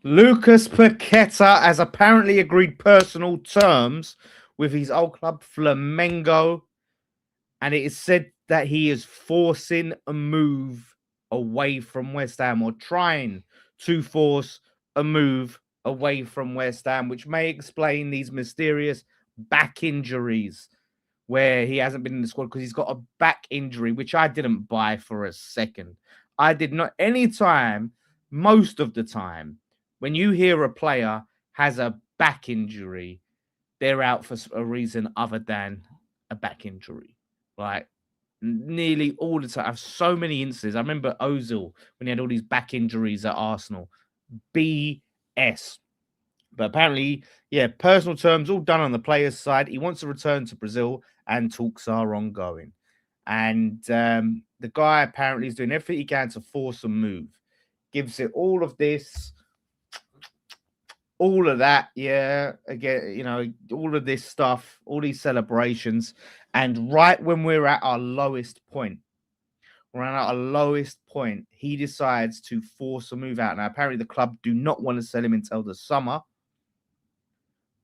Lucas Paqueta has apparently agreed personal terms with his old club Flamengo, and it is said that he is forcing a move away from West Ham or trying to force a move away from West Ham, which may explain these mysterious back injuries where he hasn't been in the squad because he's got a back injury, which I didn't buy for a second. I did not. Anytime, most of the time, when you hear a player has a back injury, they're out for a reason other than a back injury. Like nearly all the time. I have so many instances. I remember Ozil when he had all these back injuries at Arsenal. BS. But apparently, yeah, personal terms all done on the player's side. He wants to return to Brazil, and talks are ongoing. And the guy apparently is doing everything he can to force a move. Gives it all of that, yeah. Again, all of this stuff, all these celebrations, and right when we're at our lowest point, he decides to force a move out. Now, apparently, the club do not want to sell him until the summer,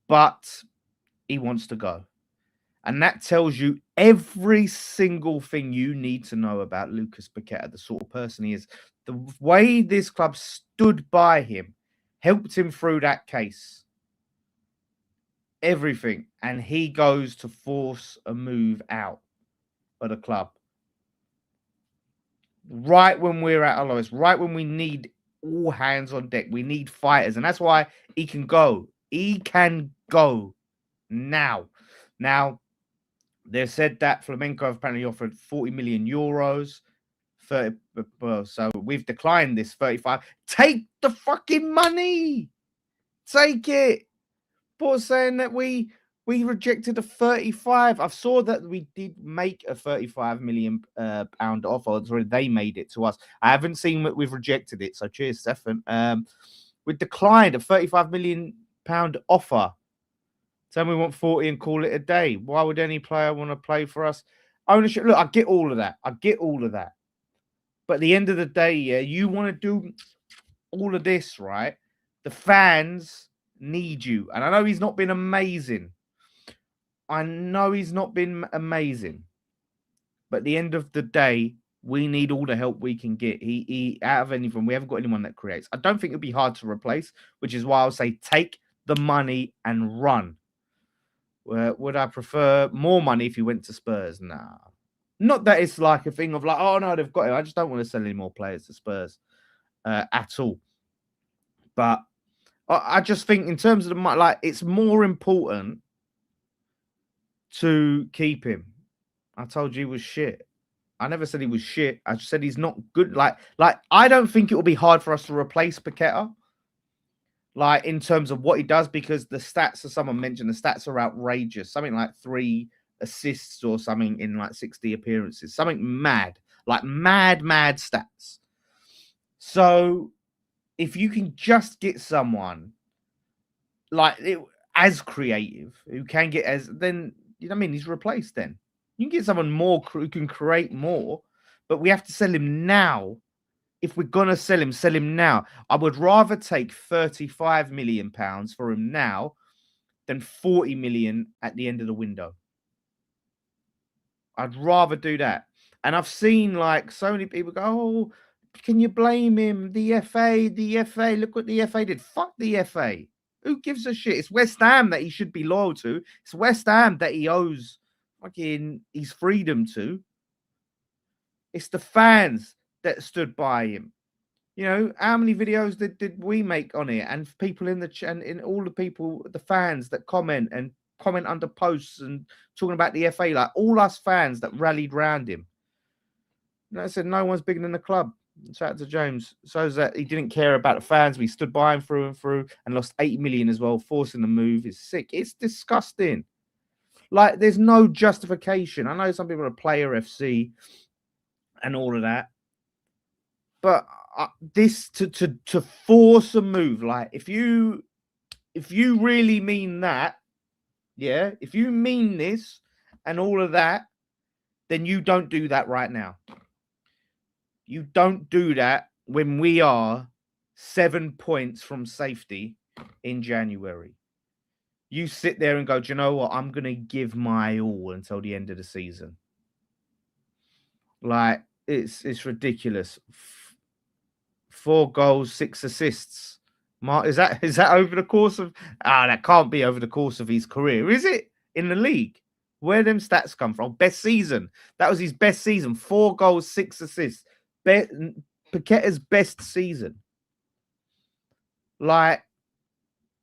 but he wants to go. And that tells you every single thing you need to know about Lucas Paqueta, the sort of person he is. The way this club stood by him, helped him through that case. Everything. And he goes to force a move out of the club. Right when we're at our lowest, right when we need all hands on deck. We need fighters. And that's why he can go. He can go now. Now, they said that Flamengo have apparently offered 40 million euros. 30, so we've declined this 35. Take the fucking money. Take it. But saying that we rejected a 35. I saw that we did make a 35 million pound offer. Sorry, they made it to us. I haven't seen that we've rejected it. So cheers, Stefan. We declined a 35 million pound offer. Tell me we want 40 and call it a day. Why would any player want to play for us? Ownership. Look, I get all of that. But at the end of the day, yeah, you want to do all of this, right? The fans need you. And I know he's not been amazing. But at the end of the day, we need all the help we can get. He out of anything, we haven't got anyone that creates. I don't think it'd be hard to replace, which is why I'll say take the money and run. Would I prefer more money if he went to Spurs? Nah. Not that it's like a thing of like, oh no, they've got him. I just don't want to sell any more players to Spurs at all. But I just think in terms of the money, like it's more important to keep him. I told you he was shit. I never said he was shit. I just said he's not good. Like I don't think it will be hard for us to replace Pakqueta. Like in terms of what he does, because the stats, as someone mentioned, the stats are outrageous. Something like 3 assists or something in like 60 appearances. Something mad, like mad stats. So if you can just get someone like as creative who can get as, then you know what I mean, he's replaced. Then you can get someone more who can create more, but we have to sell him now. If we're gonna sell him now. I would rather take 35 million pounds for him now than 40 million at the end of the window. I'd rather do that. And I've seen like so many people go, oh, can you blame him? The FA, look what the FA did. Fuck the FA. Who gives a shit? It's West Ham that he should be loyal to. It's West Ham that he owes fucking his freedom to. It's the fans that stood by him. You know, how many videos did we make on it? And people in the chat, and in all the people, the fans that comment under posts and talking about the FA, like all us fans that rallied round him. And I said, no one's bigger than the club. Shout out to James. Shows that he didn't care about the fans. We stood by him through and through and lost 80 million as well. Forcing the move is sick. It's disgusting. Like, there's no justification. I know some people are player FC and all of that. But this to force a move, like if you really mean that, yeah, if you mean this and all of that, then you don't do that right now. You don't do that when we are 7 points from safety in January. You sit there and go, do you know what? I'm going to give my all until the end of the season. Like, it's ridiculous. 4 goals, 6 assists. Mark, is that over the course of? That can't be over the course of his career, is it? In the league, where them stats come from? Best season. That was his best season. 4 goals, 6 assists. Paqueta's best season. Like,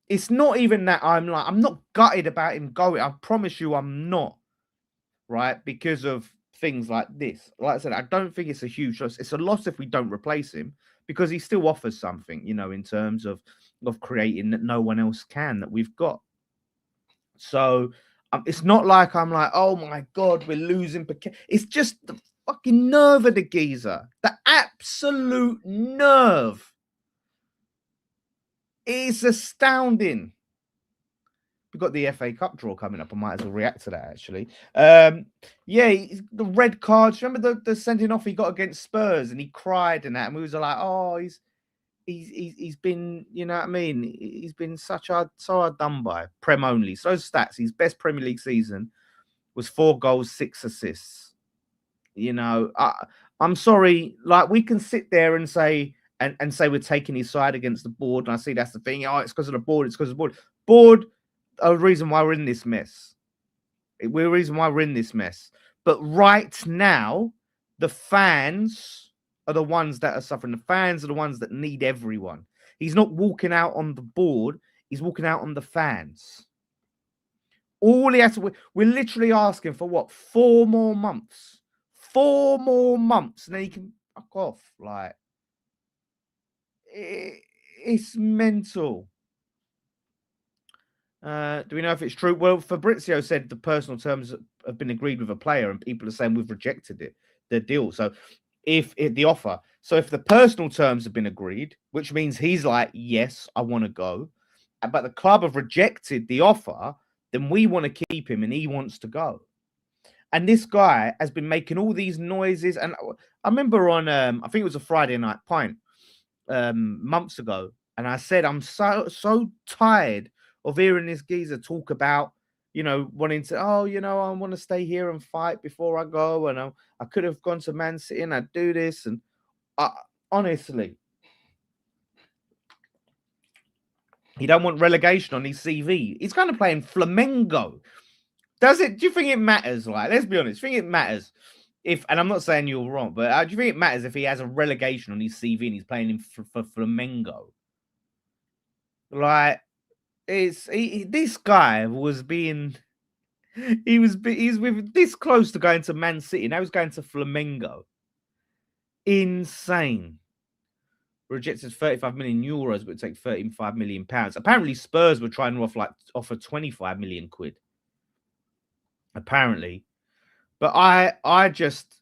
it's not even that I'm not gutted about him going. I promise you, I'm not. Right, because of things like this. Like I said, I don't think it's a huge loss. It's a loss if we don't replace him, because he still offers something, in terms of creating that no one else can, that we've got. So it's not like I'm like, oh my God, we're losing. It's just the fucking nerve of the geezer. The absolute nerve. It's astounding. We've got the FA Cup draw coming up. I might as well react to that, actually. The red cards. Remember the sending off he got against Spurs, and he cried and that, and we was like, oh, he's been, you know what I mean? He's been so hard done by. Prem only. So those stats, his best Premier League season was 4 goals, 6 assists. I'm sorry. Like, we can sit there and say and say we're taking his side against the board, and I see that's the thing. Oh, it's because of the board. It's because of the board. Board. A reason why we're in this mess. We're the reason why we're in this mess. But right now, the fans are the ones that are suffering. The fans are the ones that need everyone. He's not walking out on the board. He's walking out on the fans. All he has to... We're literally asking for what? 4 more months. 4 more months. And then he can fuck off. Like, it's mental. Do we know if it's true? Well, Fabrizio said the personal terms have been agreed with a player, and people are saying we've rejected the deal. So if the personal terms have been agreed, which means he's like, yes, I want to go, but the club have rejected the offer, then we want to keep him and he wants to go. And this guy has been making all these noises. And I remember on, I think it was a Friday night pint months ago, and I said, I'm so tired of hearing this geezer talk about, wanting to, I want to stay here and fight before I go. And I could have gone to Man City and I'd do this. And honestly, he don't want relegation on his CV. He's going to play in Flamengo. Do you think it matters? Like, let's be honest. Do you think it matters and I'm not saying you're wrong, but do you think it matters if he has a relegation on his CV and he's playing for Flamengo? Like, this guy he's with this close to going to Man City. Now he's going to Flamengo. Insane. Rejected 35 million euros, but take 35 million pounds. Apparently Spurs were trying to offer 25 million quid. Apparently. But I just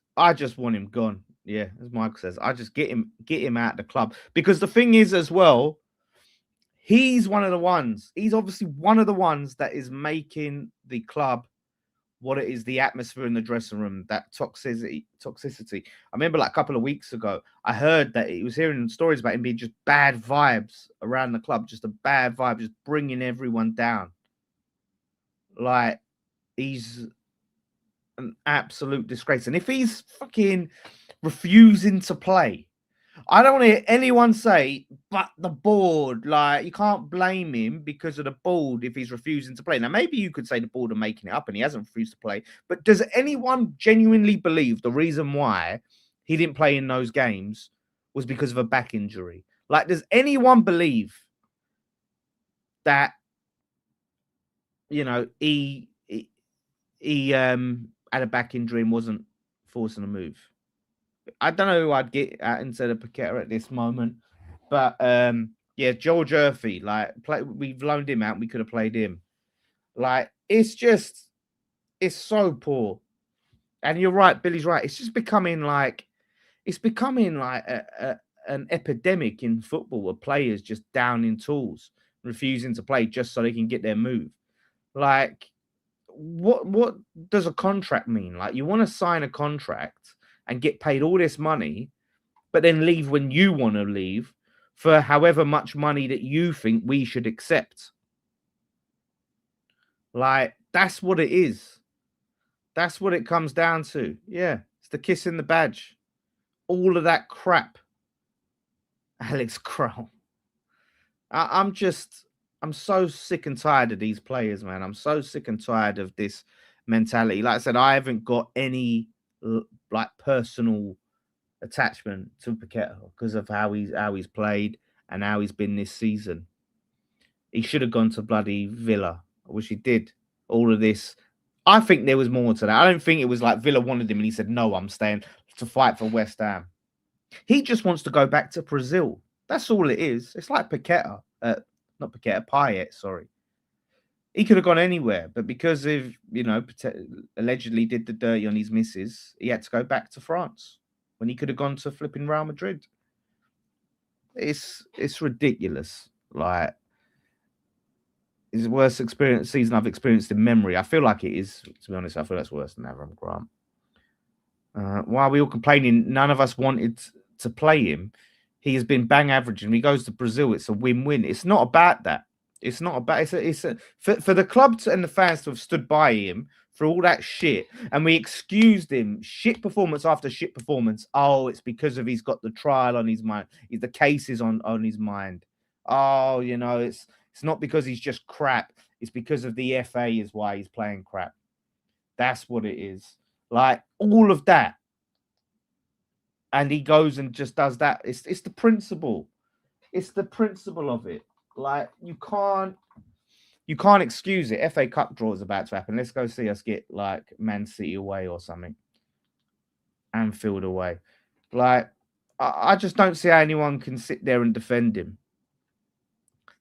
want him gone. Yeah, as Michael says, I just get him out of the club. Because the thing is as well, he's obviously one of the ones that is making the club what it is, the atmosphere in the dressing room, that toxicity. I remember like a couple of weeks ago, I heard that he was hearing stories about him being just bad vibes around the club, just a bad vibe, just bringing everyone down. Like, he's an absolute disgrace. And if he's fucking refusing to play, I don't want to hear anyone say, but the board, like, you can't blame him because of the board if he's refusing to play. Now, maybe you could say the board are making it up and he hasn't refused to play, but does anyone genuinely believe the reason why he didn't play in those games was because of a back injury? Like, does anyone believe that, he had a back injury and wasn't forcing a move? I don't know who I'd get instead of Paqueta at this moment, but Joel Jerfy, we've loaned him out and we could have played him. Like, it's so poor. And you're right, Billy's right. It's just becoming like an epidemic in football of players just down in tools, refusing to play just so they can get their move. Like, what does a contract mean? Like, you want to sign a contract and get paid all this money, but then leave when you want to leave, for however much money that you think we should accept. Like, that's what it is. That's what it comes down to. Yeah, it's the kiss in the badge. All of that crap. Alex Kroll. I'm so sick and tired of these players, man. I'm so sick and tired of this mentality. Like I said, I haven't got any like personal attachment to Paqueta because of how he's played and how he's been this season. He should have gone to bloody Villa. I wish he did. All of this. I think there was more to that. I don't think it was like Villa wanted him and he said, no, I'm staying to fight for West Ham. He just wants to go back to Brazil. That's all it is. It's like Paqueta. Not Paqueta, Payet, sorry. He could have gone anywhere, but because of, allegedly did the dirty on his missus, he had to go back to France when he could have gone to flipping Real Madrid. It's ridiculous. Like, it's the worst season I've experienced in memory. I feel like it is, to be honest. I feel that's worse than Avram Grant. Why are we all complaining? None of us wanted to play him. He has been bang average, and he goes to Brazil. It's a win-win. It's not about that. It's not about. For the club and the fans to have stood by him for all that shit, and we excused him shit performance after shit performance. Oh, it's because of he's got the trial on his mind. The case is on his mind. Oh, it's not because he's just crap. It's because of the FA is why he's playing crap. That's what it is. Like, all of that. And he goes and just does that. It's the principle. It's the principle of it. Like, you can't excuse it. FA Cup draw is about to happen. Let's go see us get like Man City away or something. Anfield away. Like, I just don't see how anyone can sit there and defend him.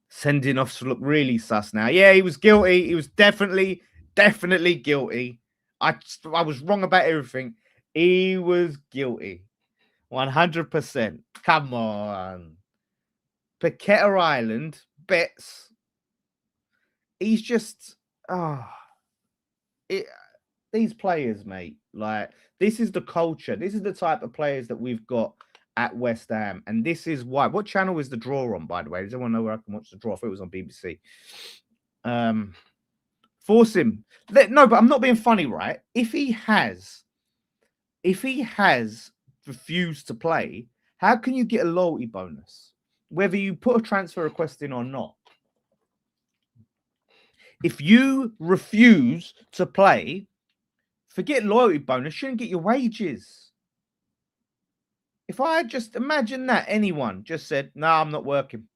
Sending off to look really sus now. Yeah, he was guilty. He was definitely guilty. I was wrong about everything. He was guilty. 100%. Come on. Pakqueta Island bets. He's just these players, mate. Like, this is the culture. This is the type of players that we've got at West Ham, and this is why. What channel is the draw on, by the way? Does anyone know where I can watch the draw? I thought it was on BBC. Force him. No, but I'm not being funny, right? If he has refused to play, how can you get a loyalty bonus? Whether you put a transfer request in or not. If you refuse to play, forget loyalty bonus, shouldn't get your wages. If I just imagine that anyone just said, no, I'm not working.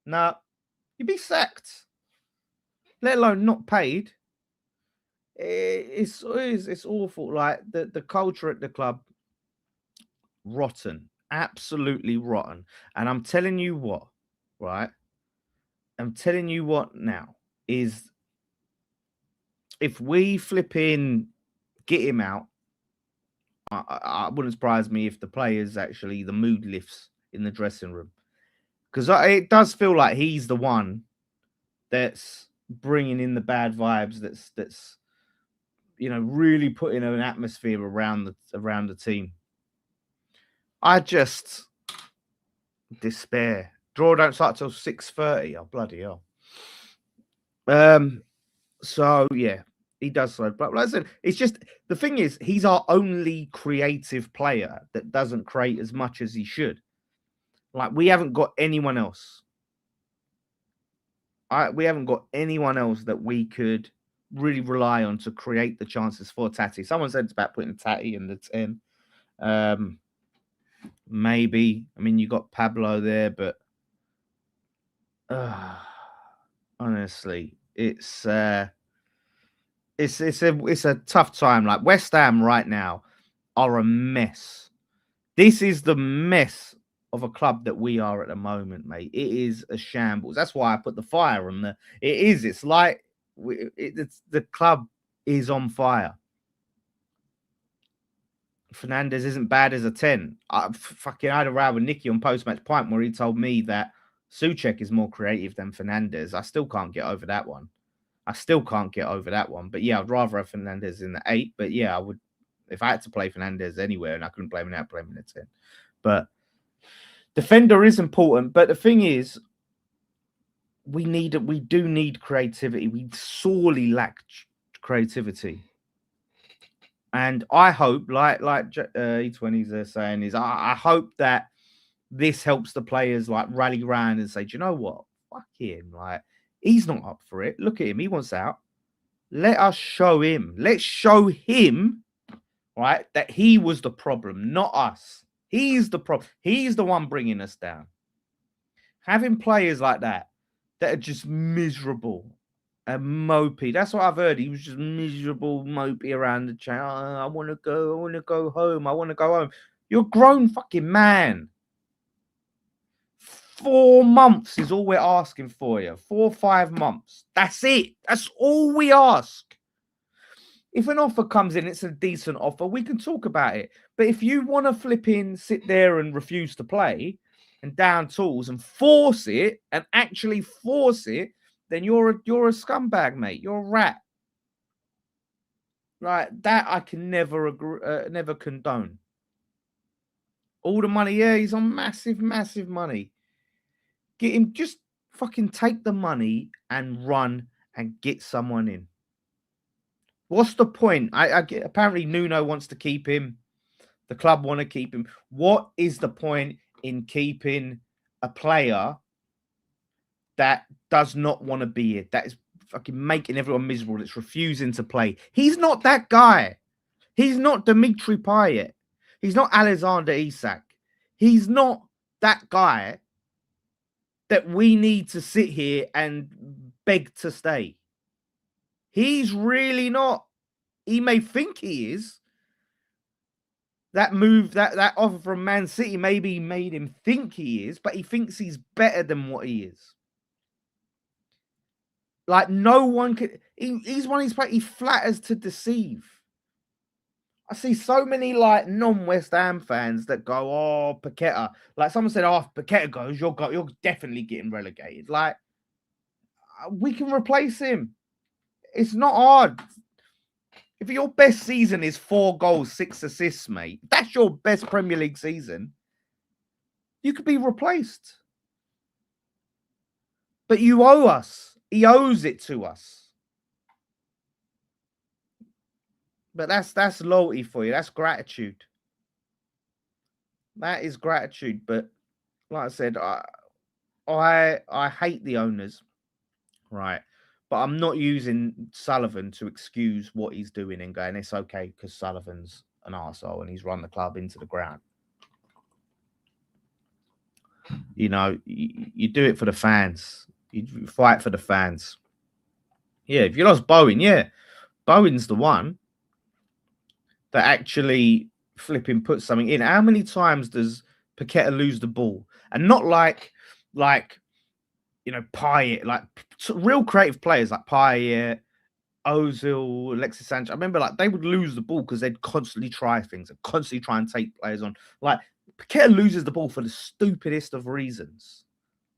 No, you'd be sacked. Let alone not paid. It's awful. Like, the culture at the club, rotten. Absolutely rotten. And I'm telling you what, right? I'm telling you what now is, if we flip in, get him out, I wouldn't surprise me if the players actually, the mood lifts in the dressing room. Because it does feel like he's the one that's bringing in the bad vibes, that's really putting an atmosphere around the team. I just despair. Draw don't start till 6:30. Oh, bloody hell. So yeah, he does so. But like I said, it's just, the thing is, he's our only creative player that doesn't create as much as he should. Like, we haven't got anyone else. We haven't got anyone else that we could really rely on to create the chances for Tati. Someone said it's about putting Tati in the 10. Maybe. I mean, you got Pablo there, but honestly, it's a tough time. Like, West Ham right now are a mess. This is the mess of a club that we are at the moment, mate. It is a shambles. That's why I put the fire on the. It is. It's like the club is on fire. Fernandez isn't bad as a 10. I had a row with Nicky on post-match pint where he told me that Souček is more creative than Fernandez. I still can't get over that one. But yeah, I'd rather have Fernandez in the 8. But yeah, I would, if I had to play Fernandez anywhere and I couldn't play him out, play him in the 10. But Defender is important, but the thing is, we do need creativity. We sorely lack creativity. And I hope, like E20s are saying, is I hope that this helps the players like rally round and say, do you know what? Fuck him. Like, he's not up for it. Look at him. He wants out. Let us show him. Let's show him, right, that he was the problem, not us. He's the problem. He's the one bringing us down. Having players like that are just miserable and mopey. That's what I've heard. He was just miserable, mopey around the chat. Oh, I want to go home. I want to go home. You're a grown fucking man. 4 months is all we're asking for you. 4 or 5 months. That's it. That's all we ask. If an offer comes in, it's a decent offer, we can talk about it. But if you want to flip in, sit there and refuse to play and down tools and force it and actually force it, then you're a scumbag, mate. You're a rat. Right? That I can never agree, never condone. All the money, yeah, he's on massive, massive money. Get him, just fucking take the money and run and get someone in. What's the point? I get, apparently Nuno wants to keep him. The club want to keep him. What is the point in keeping a player that does not want to be here? That is fucking making everyone miserable. That's refusing to play. He's not that guy. He's not Dimitri Payet. He's not Alexander Isak. He's not that guy that we need to sit here and beg to stay. He's really not. He may think he is. That move, that offer from Man City maybe made him think he is, but he thinks he's better than what he is. Like, no one could. He's one of these players. He flatters to deceive. I see so many like non-West Ham fans that go, "Oh, Paqueta." Like someone said, "Oh, if Paqueta goes, you're definitely getting relegated." Like, we can replace him. It's not hard. If your best season is 4 goals, 6 assists, mate, that's your best Premier League season. You could be replaced. But you owe us. He owes it to us. But that's loyalty for you. That's gratitude. That is gratitude. But like I said, I hate the owners, right? But I'm not using Sullivan to excuse what he's doing and going, it's okay because Sullivan's an arsehole and he's run the club into the ground. You know, you do it for the fans. You fight for the fans. Yeah, if you lost Bowen, yeah, Bowen's the one that actually flipping puts something in. How many times does Paqueta lose the ball? And not like you know, Payet, like real creative players like Payet, Ozil, Alexis Sanchez. I remember like they would lose the ball because they'd constantly try things and constantly try and take players on. Like Paqueta loses the ball for the stupidest of reasons.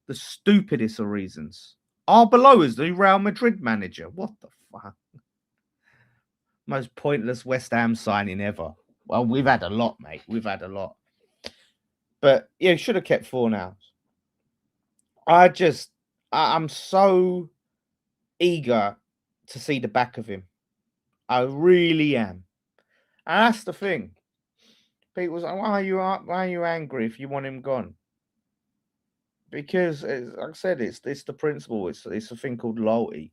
The stupidest of reasons. Arbeloa is the Real Madrid manager. What the fuck? Most pointless West Ham signing ever. Well, we've had a lot, mate. We've had a lot. But yeah, should have kept Fornals. I'm so eager to see the back of him. I really am. And that's the thing. People say, why are you angry if you want him gone? Because, like I said, it's the principle. It's a thing called loyalty.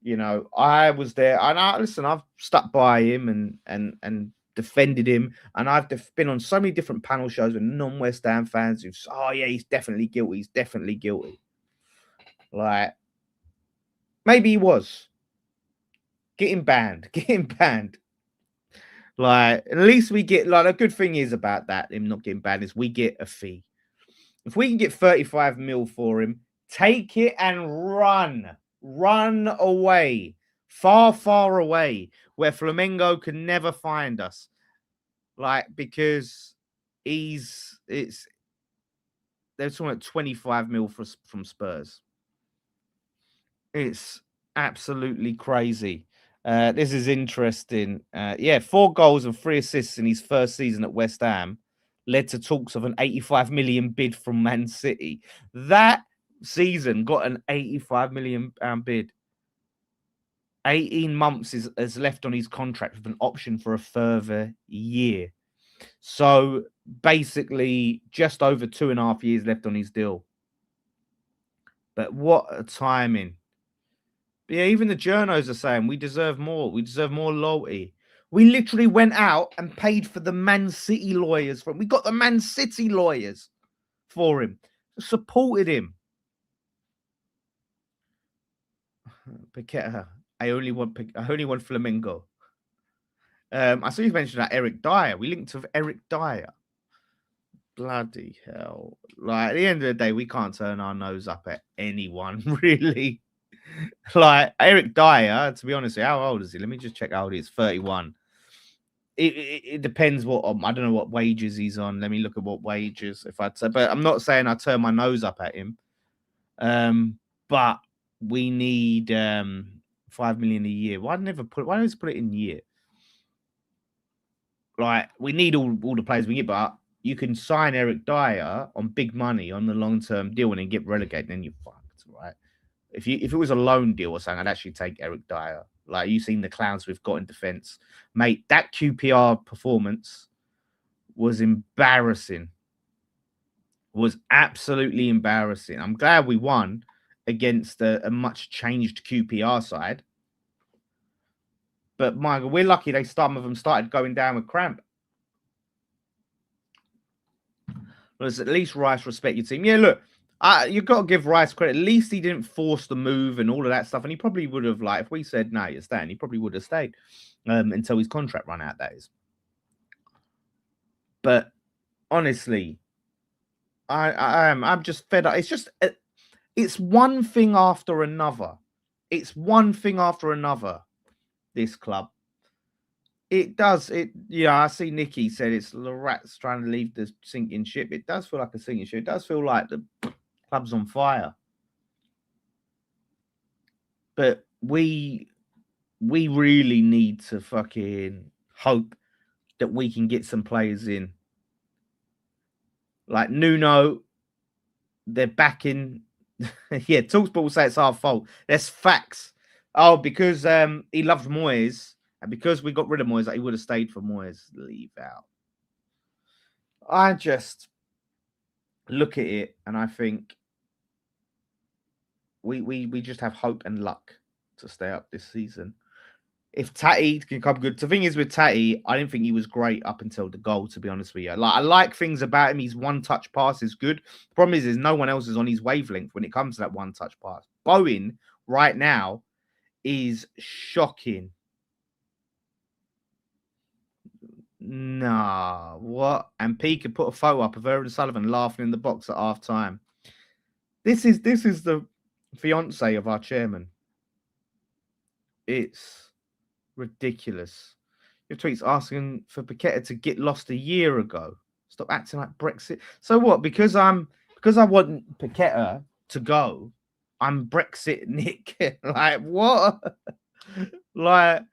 You know, I was there, and I've stuck by him and defended him, and I've been on so many different panel shows with non-West Ham fans who've said, oh yeah, he's definitely guilty. He's definitely guilty. Like, maybe he was. Get him banned. Get him banned. Like, at least we get, like, a good thing is about that, him not getting banned, is we get a fee. If we can get 35 mil for him, take it and run. Run away. Far, far away, where Flamengo can never find us. Like, because they're talking about 25 mil from Spurs. It's absolutely crazy. This is interesting. Yeah, 4 goals and 3 assists in his first season at West Ham. led to talks of an 85 million bid from Man City. That season got an 85 million pound bid. 18 months is left on his contract with an option for a further year. So basically, just over 2.5 years left on his deal. But what a timing. But yeah, even the journos are saying we deserve more. We deserve more loyalty. We literally went out and paid for the Man City lawyers for him. We got the Man City lawyers for him. Supported him. Paqueta. I only want Flamengo. I saw you mentioned that Eric Dyer. We linked with Eric Dyer. Bloody hell. Like, at the end of the day, we can't turn our nose up at anyone, really. Like, Eric Dyer, to be honest, how old is he? Let me just check how old he is. 31. It depends what, I don't know what wages he's on. Let me look at what wages, if I'd say. But I'm not saying I turn my nose up at him. But we need 5 million a year. Why don't put it in year? Like, we need all the players we get, but you can sign Eric Dyer on big money on the long-term deal and then get relegated, then you're fucked, right? If it was a loan deal or something, I'd actually take Eric Dyer. Like, you've seen the clowns we've got in defense. Mate, that QPR performance was embarrassing. Was absolutely embarrassing. I'm glad we won against a much changed QPR side. But Michael, we're lucky some of them started going down with cramp. Well, at least Rice respect your team. Yeah, look, you've got to give Rice credit. At least he didn't force the move and all of that stuff. And he probably would have, like, if we said, no, you're staying, he probably would have stayed until his contract ran out, that is. But honestly, I'm just fed up. It's just, it's one thing after another. It's one thing after another, this club. It does. I see Nicky said it's the rats trying to leave the sinking ship. It does feel like a sinking ship. It does feel like the club's on fire. But we really need to fucking hope that we can get some players in. Like Nuno, they're back in. Yeah, Talksport will say it's our fault. There's facts. Oh, because he loved Moyes. And because we got rid of Moyes, like, he would have stayed for Moyes. Leave out. I just look at it and I think we just have hope and luck to stay up this season. If Tatty can come good. The thing is with Tatty, I didn't think he was great up until the goal, to be honest with you. Like, I like things about him. His one-touch pass is good. The problem is no one else is on his wavelength when it comes to that one-touch pass. Bowen, right now, is shocking. Nah, what? And Pika put a photo up of her and Sullivan laughing in the box at half time. This is the fiance of our chairman. It's ridiculous. Your tweets asking for Pakqueta to get lost a year ago. Stop acting like Brexit. So what? Because I want Pakqueta to go, I'm Brexit Nick. Like, what? Like,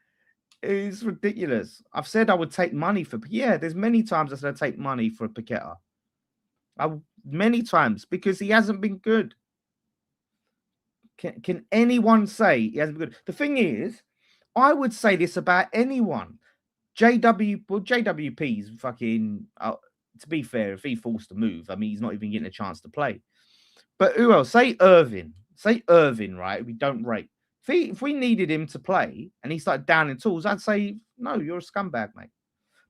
it's ridiculous. I've said I would take money for. Yeah, there's many times I said I'd take money for Pakqueta. Many times, because he hasn't been good. Can anyone say he hasn't been good? The thing is, I would say this about anyone. JWP's fucking. To be fair, if he forced to move, I mean, he's not even getting a chance to play. But who else? Say Irvin, right? We don't rate. If we needed him to play and he started downing tools, I'd say, no, you're a scumbag, mate.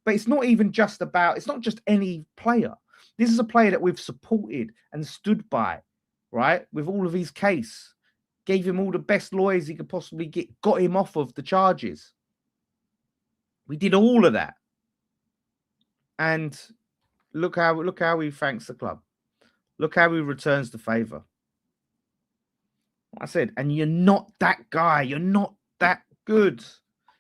But it's not even just about, it's not just any player. This is a player that we've supported and stood by, right? With all of his case. Gave him all the best lawyers he could possibly get, got him off of the charges. We did all of that. And look how he thanks the club. Look how he returns the favor. I said, and you're not that guy. You're not that good.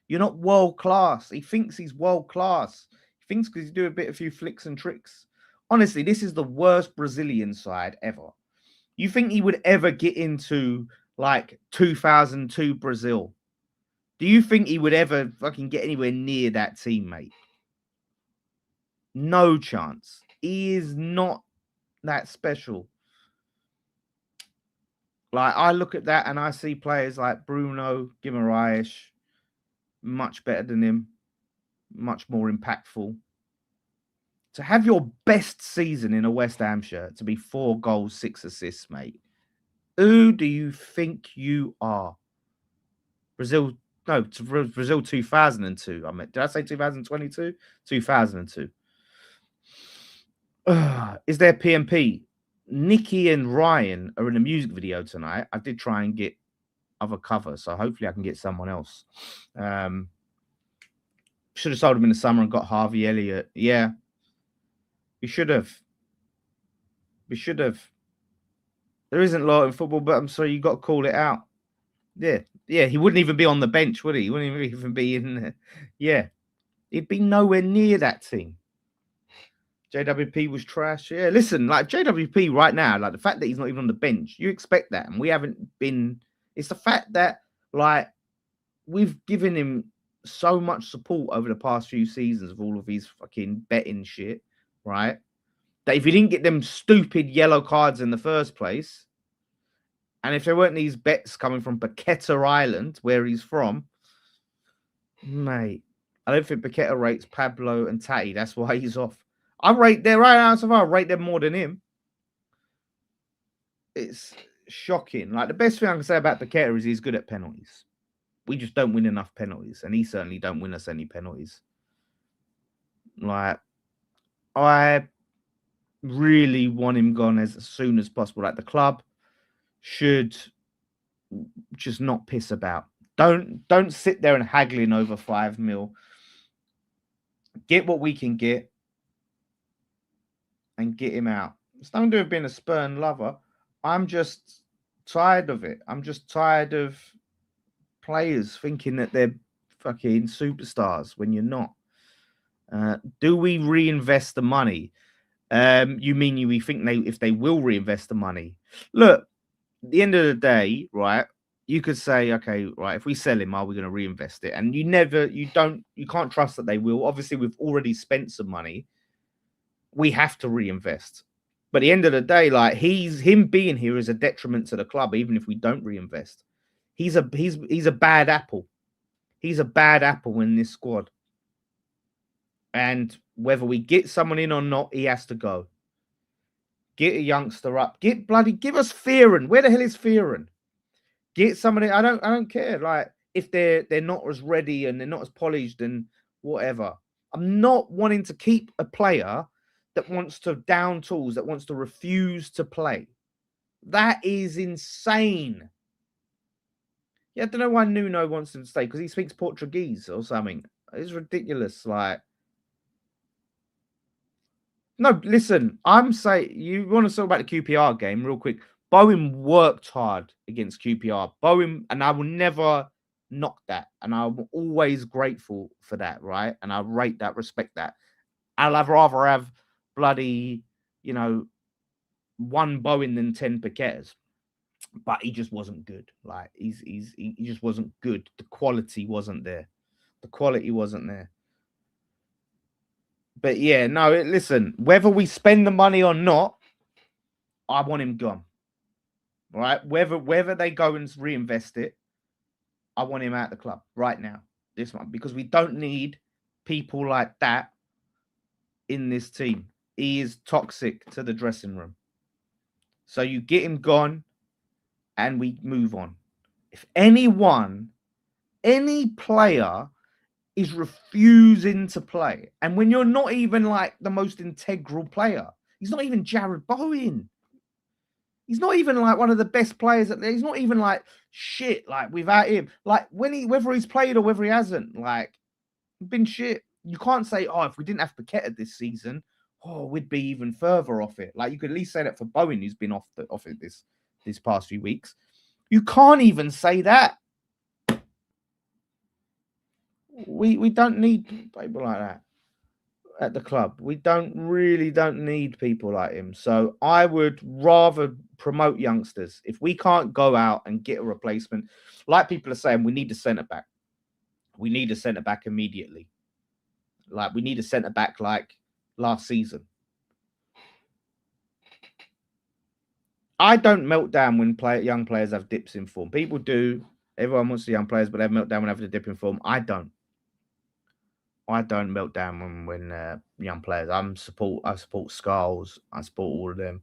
You're not world class. He thinks he's world class. He thinks because he's doing a few flicks and tricks. Honestly, this is the worst Brazilian side ever. You think he would ever get into like 2002 Brazil? Do you think he would ever fucking get anywhere near that team, mate? No chance. He is not that special. Like, I look at that and I see players like Bruno Guimaraes, much better than him, much more impactful. To have your best season in a West Ham shirt, to be 4 goals, 6 assists, mate. Who do you think you are? Brazil 2002. I mean, did I say 2022? 2002. Is there PMP? Nikki and Ryan are in a music video tonight. I did try and get other covers, so hopefully I can get someone else. Should have sold him in the summer and got Harvey Elliott. Yeah, we should have. We should have. There isn't a lot in football, but I'm sorry, you got to call it out. Yeah, he wouldn't even be on the bench, would he? He wouldn't even be in there. Yeah, he'd be nowhere near that team. JWP was trash. Yeah, listen, like JWP right now, like the fact that he's not even on the bench, you expect that, and we haven't been. It's the fact that like we've given him so much support over the past few seasons of all of his fucking betting shit, right? That if he didn't get them stupid yellow cards in the first place, and if there weren't these bets coming from Paqueta Island, where he's from, mate, I don't think Paqueta rates Pablo and Tati. That's why he's off. I rate them right now so far. I rate them more than him. It's shocking. Like, the best thing I can say about Paqueta is he's good at penalties. We just don't win enough penalties, and he certainly don't win us any penalties. Like, I really want him gone as soon as possible. Like, the club should just not piss about. Don't sit there and haggling over 5 mil. Get what we can get and get him out. It's nothing to do with being a Spurs lover. I'm just tired of it. I'm just tired of players thinking that they're fucking superstars when you're not. Do we reinvest the money? You mean we think if they will reinvest the money? Look, at the end of the day, right? You could say, okay, right, if we sell him, are we going to reinvest it? And you can't trust that they will. Obviously, we've already spent some money. We have to reinvest. But at the end of the day, like him being here is a detriment to the club, even if we don't reinvest. He's a bad apple. He's a bad apple in this squad. And whether we get someone in or not, he has to go. Get a youngster up. Give us Fearon. Where the hell is Fearon? Get somebody. I don't care. Like, if they're not as ready and they're not as polished and whatever. I'm not wanting to keep a player that wants to down tools, that wants to refuse to play. That is insane. Yeah, I don't know why Nuno wants him to stay, because he speaks Portuguese or something. It's ridiculous. Like, no, listen, I'm saying, you want to talk about the QPR game real quick. Bowen worked hard against QPR. Bowen, and I will never knock that. And I'm always grateful for that, right? And I rate that, respect that. I'll rather have bloody, 1 Bowen than 10 Paquetas. But he just wasn't good. Like, he just wasn't good. The quality wasn't there. But yeah, no, listen, whether we spend the money or not, I want him gone. Right? Whether they go and reinvest it, I want him out of the club right now, this one, because we don't need people like that in this team. He is toxic to the dressing room. So you get him gone and we move on. If any player is refusing to play, and when you're not even like the most integral player, he's not even Jared Bowen. He's not even like one of the best players. He's not even like shit. Like, without him, like whether he's played or whether he hasn't, like, been shit. You can't say, oh, if we didn't have Pakqueta this season, we'd be even further off it. Like, you could at least say that for Bowen, who's been off it this past few weeks. You can't even say that. We don't need people like that at the club. We don't need people like him. So I would rather promote youngsters. If we can't go out and get a replacement, like people are saying, we need a centre back. We need a centre back immediately. Like, we need a centre back like last season. I don't melt down when young players have dips in form. People do. Everyone wants the young players, but they melt down when they have a dip in form. I don't. I don't melt down when young players. I support Skulls. I support all of them.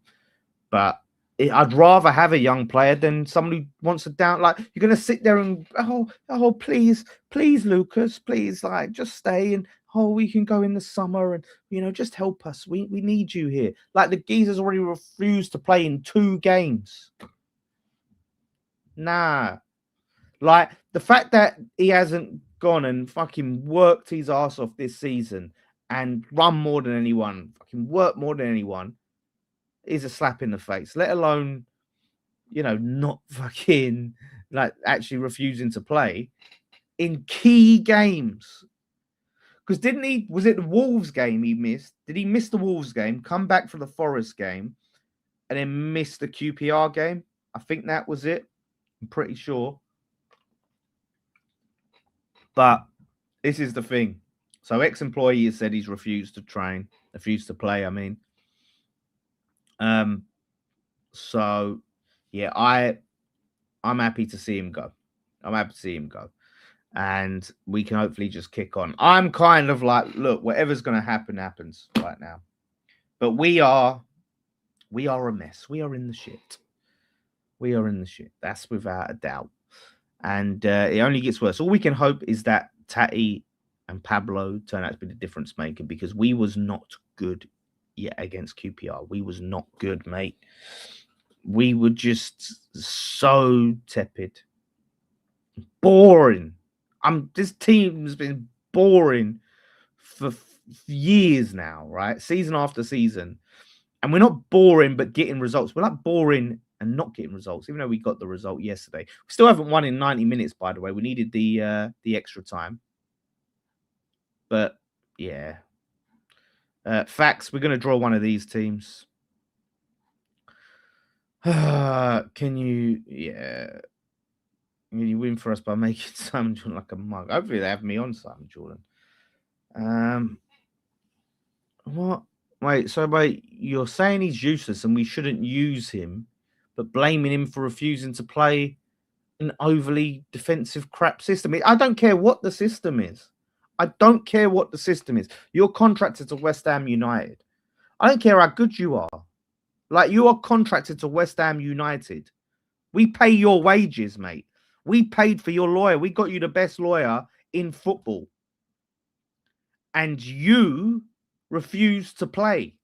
But I'd rather have a young player than someone who wants to down. Like you're gonna sit there and please, please, Lucas, please, like just stay and we can go in the summer and just help us. We need you here. Like the geezer's already refused to play in 2 games. Nah, like the fact that he hasn't gone and fucking worked his ass off this season and run more than anyone, fucking work more than anyone, is a slap in the face. Let alone, not fucking like actually refusing to play in key games. Because was it the Wolves game he missed? Did he miss the Wolves game, come back for the Forest game, and then miss the QPR game? I think that was it. I'm pretty sure. But this is the thing. So ex-employee has said he's refused to play, I mean. So yeah, I'm happy to see him go. And we can hopefully just kick on. I'm kind of like, look, whatever's going to happen, happens right now. But we are a mess. We are in the shit. That's without a doubt. And it only gets worse. All we can hope is that Tati and Pablo turn out to be the difference maker, because we was not good yet against QPR. We was not good, mate. We were just so tepid. Boring. This team's been boring for years now, right? Season after season. And we're not boring, but getting results. We're like boring and not getting results, even though we got the result yesterday. We still haven't won in 90 minutes, by the way. We needed the extra time. But, yeah. Facts, we're going to draw one of these teams. Can you win for us by making Simon Jordan like a mug? Hopefully they have me on Simon Jordan. What? Wait, you're saying he's useless and we shouldn't use him, but blaming him for refusing to play an overly defensive crap system. I don't care what the system is. You're contracted to West Ham United. I don't care how good you are. Like, you are contracted to West Ham United. We pay your wages, mate. We paid for your lawyer. We got you the best lawyer in football. And you refuse to play.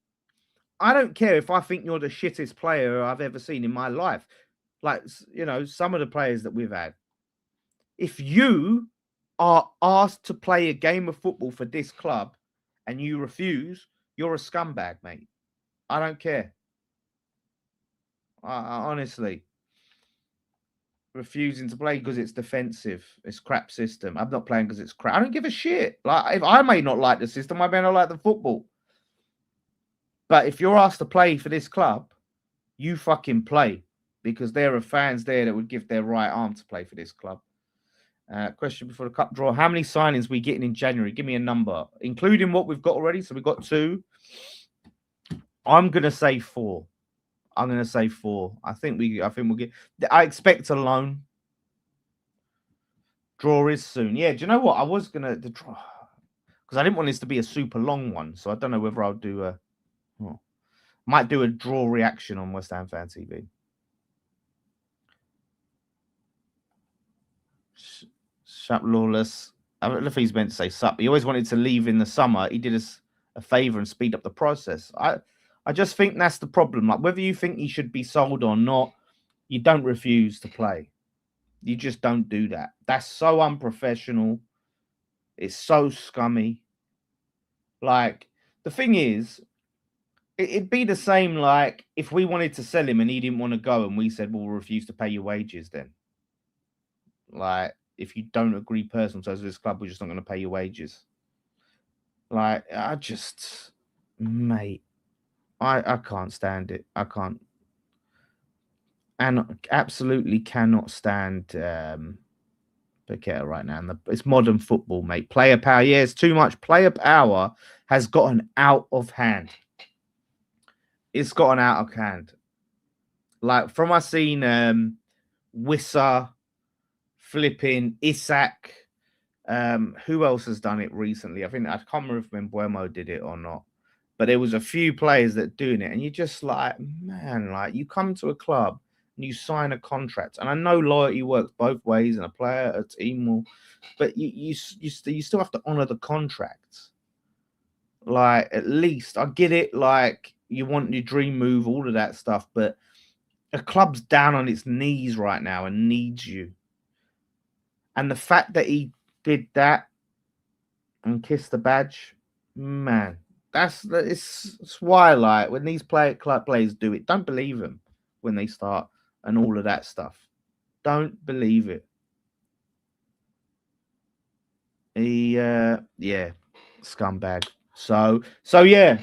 I don't care if I think you're the shittest player I've ever seen in my life. Like, some of the players that we've had. If you are asked to play a game of football for this club and you refuse, you're a scumbag, mate. I don't care. I honestly, refusing to play because it's defensive. It's crap system. I'm not playing because it's crap. I don't give a shit. Like, if I may not like the system, I may not like the football. But if you're asked to play for this club, you fucking play, because there are fans there that would give their right arm to play for this club. Question before the cup draw. How many signings we getting in January? Give me a number, including what we've got already. So we've got 2. I'm going to say 4. I think we'll get. I expect a loan. Draw is soon. Yeah, do you know what? I was going to draw, because I didn't want this to be a super long one. So I don't know whether I'll do might do a draw reaction on West Ham Fan TV. Sup, Lawless. I don't know if he's meant to say sup. He always wanted to leave in the summer. He did us a favor and speed up the process. I just think that's the problem. Like, whether you think he should be sold or not, you don't refuse to play. You just don't do that. That's so unprofessional. It's so scummy. Like, the thing is, it'd be the same like if we wanted to sell him and he didn't want to go and we said, well, we'll refuse to pay your wages then. Like, if you don't agree personal terms with this club, we're just not going to pay your wages. Like, mate, I can't stand it. I can't. And absolutely cannot stand Pakqueta right now. And it's modern football, mate. Player power. Yeah, it's too much. Player power has gotten out of hand. It's gotten out of hand. Like from I seen Wissa, flipping Isak. Who else has done it recently? I think I can't remember if Mbuemo did it or not. But there was a few players that doing it, and you're just like, man, like you come to a club and you sign a contract, and I know loyalty works both ways, and a player, a team will, but you still have to honor the contracts. Like at least I get it, like you want your dream move, all of that stuff, but a club's down on its knees right now and needs you. And the fact that he did that and kissed the badge, man, it's why like when these club players do it, don't believe them when they start and all of that stuff. Don't believe it. He yeah, scumbag. So yeah,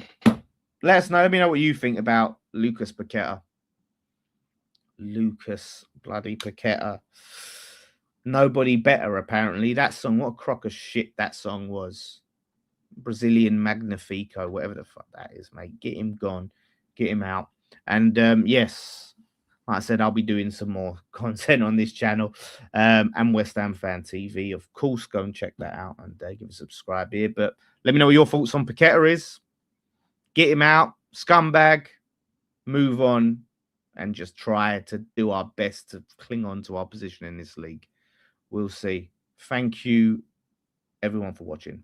let us know. Let me know what you think about Lucas Pakqueta. Lucas bloody Pakqueta. Nobody better, apparently. That song, what a crock of shit that song was. Brazilian Magnifico, whatever the fuck that is, mate. Get him gone. Get him out. And yes, like I said, I'll be doing some more content on this channel and West Ham Fan TV. Of course, go and check that out and give a subscribe here. But let me know what your thoughts on Pakqueta is. Get him out. Scumbag. Move on. And just try to do our best to cling on to our position in this league. We'll see. Thank you, everyone, for watching.